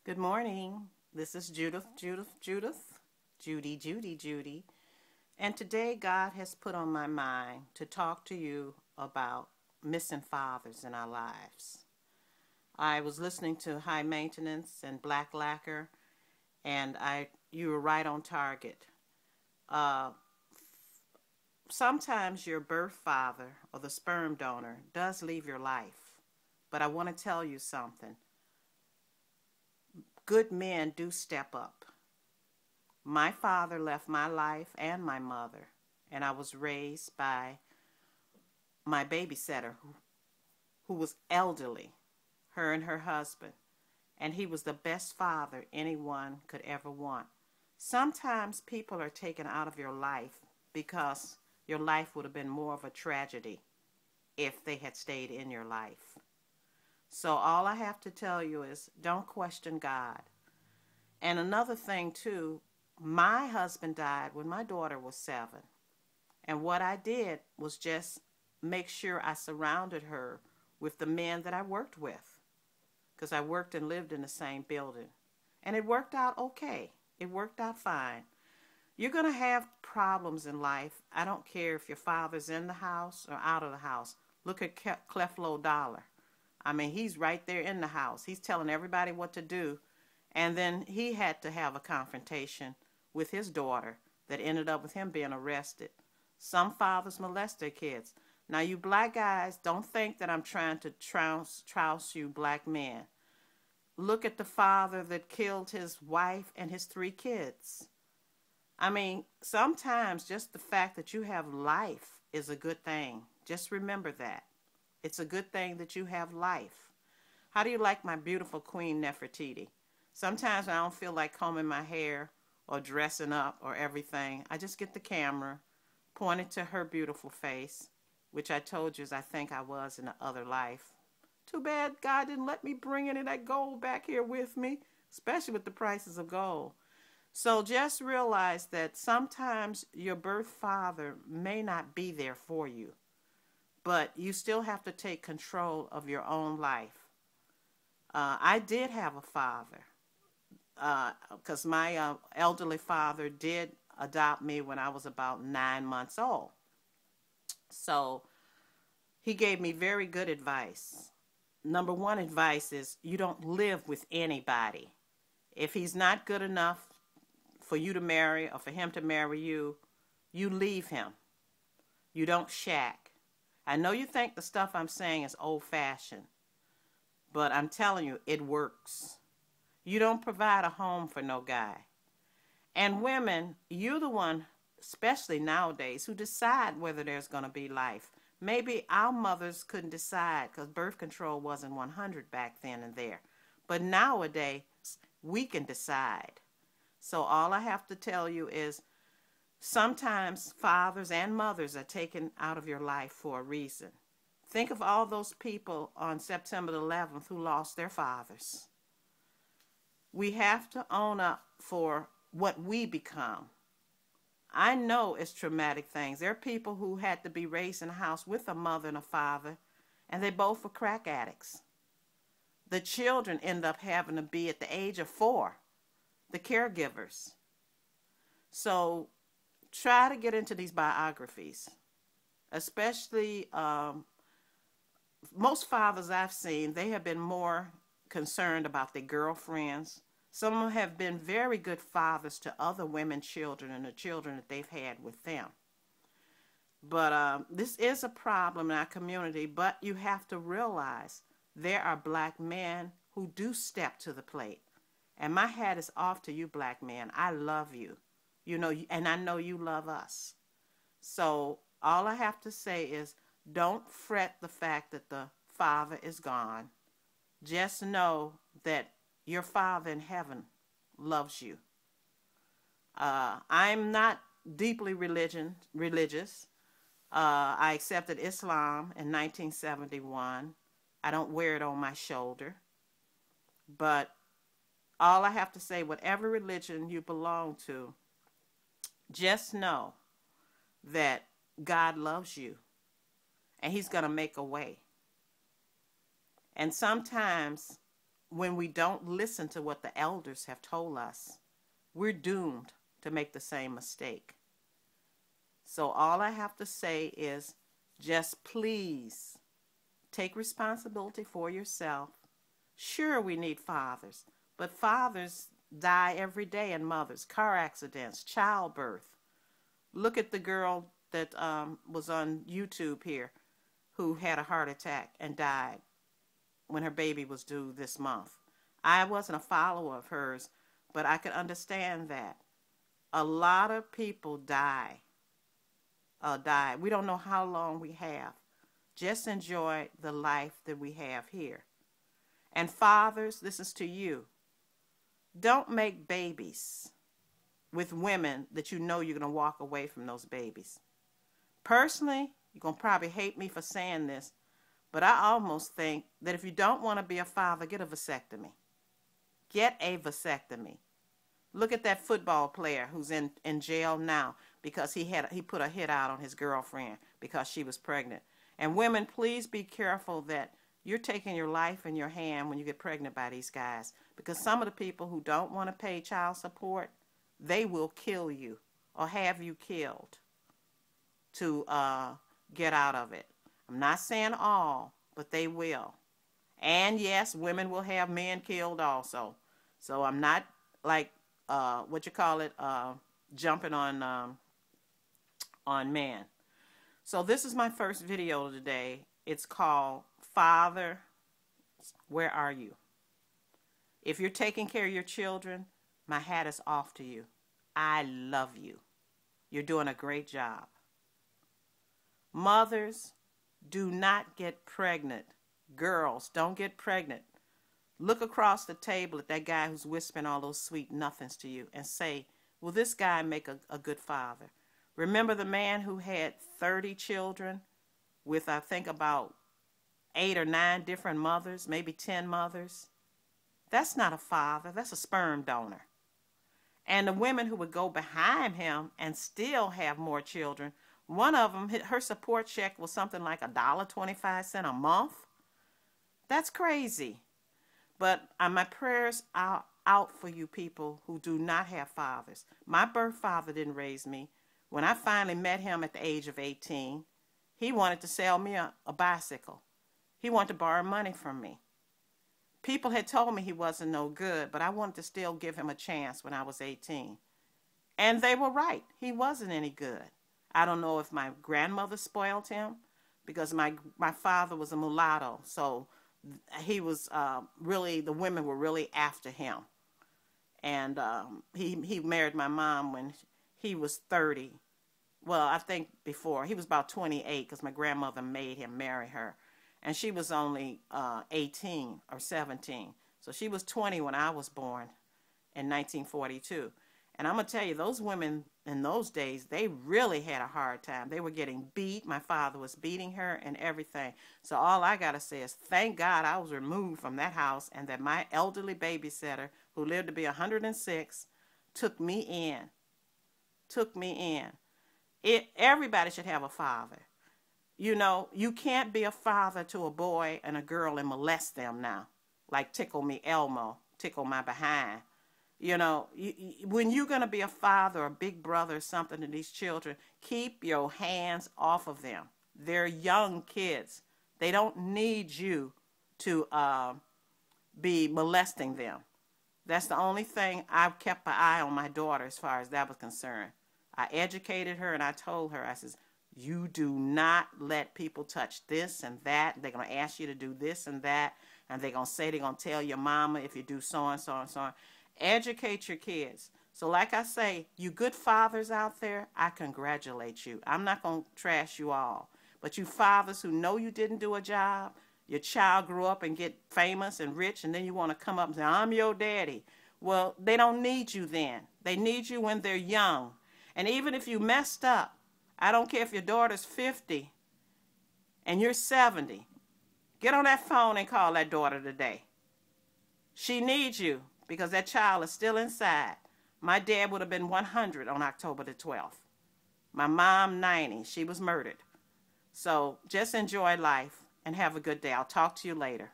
Good morning. This is Judy. And today God has put on my mind to talk to you about missing fathers in our lives. I was listening to High Maintenance and Black Lacquer, and you were right on target. Uh, Sometimes your birth father or the sperm donor does leave your life, but I want to tell you something. Good men do step up. My father left my life and my mother, and I was raised by my babysitter who was elderly, her and her husband, and he was the best father anyone could ever want. Sometimes people are taken out of your life because your life would have been more of a tragedy if they had stayed in your life. So all I have to tell you is don't question God. And another thing, too, my husband died when my daughter was 7. And what I did was just make sure I surrounded her with the men that I worked with. Because I worked and lived in the same building. And it worked out okay. It worked out fine. You're going to have problems in life. I don't care if your father's in the house or out of the house. Look at Creflo Dollar. I mean, he's right there in the house. He's telling everybody what to do. And then he had to have a confrontation with his daughter that ended up with him being arrested. Some fathers molest their kids. Now, you black guys, don't think that I'm trying to trouse you black men. Look at the father that killed his wife and his 3 kids. I mean, sometimes just the fact that you have life is a good thing. Just remember that. It's a good thing that you have life. How do you like my beautiful Queen Nefertiti? Sometimes when I don't feel like combing my hair or dressing up or everything, I just get the camera, point it to her beautiful face, which I told you is I think I was in the other life. Too bad God didn't let me bring any of that gold back here with me, especially with the prices of gold. So just realize that sometimes your birth father may not be there for you, but you still have to take control of your own life. I did have a father because my elderly father did adopt me when I was about 9 months old. So he gave me very good advice. Number one advice is you don't live with anybody. If he's not good enough for you to marry or for him to marry you, you leave him. You don't shack. I know you think the stuff I'm saying is old-fashioned, but I'm telling you, it works. You don't provide a home for no guy. And women, you're the one, especially nowadays, who decide whether there's going to be life. Maybe our mothers couldn't decide because birth control wasn't 100 back then and there. But nowadays, we can decide. So all I have to tell you is sometimes fathers and mothers are taken out of your life for a reason. Think of all those people on September 11th who lost their fathers. We have to own up for what we become. I know it's traumatic things. There are people who had to be raised in a house with a mother and a father, and they both were crack addicts. The children end up having to be at the age of 4, the caregivers. So try to get into these biographies, especially most fathers I've seen, they have been more concerned about their girlfriends. Some of them have been very good fathers to other women children and the children that they've had with them. But this is a problem in our community, but you have to realize there are black men who do step to the plate. And my hat is off to you, black men. I love you. You know, and I know you love us. So all I have to say is don't fret the fact that the father is gone. Just know that your Father in heaven loves you. I'm not deeply religious. I accepted Islam in 1971. I don't wear it on my shoulder. But all I have to say, whatever religion you belong to, just know that God loves you and he's going to make a way. And sometimes when we don't listen to what the elders have told us, we're doomed to make the same mistake. So all I have to say is just please take responsibility for yourself. Sure, we need fathers, but fathers die every day, and mothers, car accidents, childbirth. Look at the girl that was on YouTube here who had a heart attack and died when her baby was due this month. I wasn't a follower of hers, but I could understand that. A lot of people die. We don't know how long we have. Just enjoy the life that we have here. And fathers, this is to you. Don't make babies with women that you know you're going to walk away from those babies. Personally, you're going to probably hate me for saying this, but I almost think that if you don't want to be a father, get a vasectomy. Get a vasectomy. Look at that football player who's in jail now because he put a hit out on his girlfriend because she was pregnant. And women, please be careful that you're taking your life in your hand when you get pregnant by these guys, because some of the people who don't want to pay child support, they will kill you or have you killed to get out of it. I'm not saying all, but they will. And yes, women will have men killed also. So I'm not like jumping on men. So this is my first video today. It's called Father, Where Are You? If you're taking care of your children, my hat is off to you. I love you. You're doing a great job. Mothers, do not get pregnant. Girls, don't get pregnant. Look across the table at that guy who's whispering all those sweet nothings to you and say, will this guy make a good father? Remember the man who had 30 children with, I think, about 8 or 9 different mothers, maybe 10 mothers? That's not a father. That's a sperm donor. And the women who would go behind him and still have more children, one of them, her support check was something like $1.25 a month. That's crazy. But my prayers are out for you people who do not have fathers. My birth father didn't raise me. When I finally met him at the age of 18, he wanted to sell me a bicycle. He wanted to borrow money from me. People had told me he wasn't no good, but I wanted to still give him a chance when I was 18. And they were right. He wasn't any good. I don't know if my grandmother spoiled him, because my father was a mulatto, so he was really, the women were really after him. And he married my mom when he was 30. Well, I think before. He was about 28 because my grandmother made him marry her. And she was only 18 or 17. So she was 20 when I was born in 1942. And I'm going to tell you, those women in those days, they really had a hard time. They were getting beat. My father was beating her and everything. So all I got to say is thank God I was removed from that house and that my elderly babysitter, who lived to be 106, took me in. Took me in. Everybody should have a father. You know, you can't be a father to a boy and a girl and molest them now. Like Tickle Me Elmo, tickle my behind. You know, when you're going to be a father or a big brother or something to these children, keep your hands off of them. They're young kids. They don't need you to be molesting them. That's the only thing. I've kept an eye on my daughter as far as that was concerned. I educated her and I told her, I says, you do not let people touch this and that. They're going to ask you to do this and that. And they're going to say they're going to tell your mama if you do so and so and so on. Educate your kids. So like I say, you good fathers out there, I congratulate you. I'm not going to trash you all. But you fathers who know you didn't do a job, your child grew up and get famous and rich, and then you want to come up and say, I'm your daddy. Well, they don't need you then. They need you when they're young. And even if you messed up, I don't care if your daughter's 50 and you're 70. Get on that phone and call that daughter today. She needs you because that child is still inside. My dad would have been 100 on October the 12th. My mom, 90. She was murdered. So just enjoy life and have a good day. I'll talk to you later.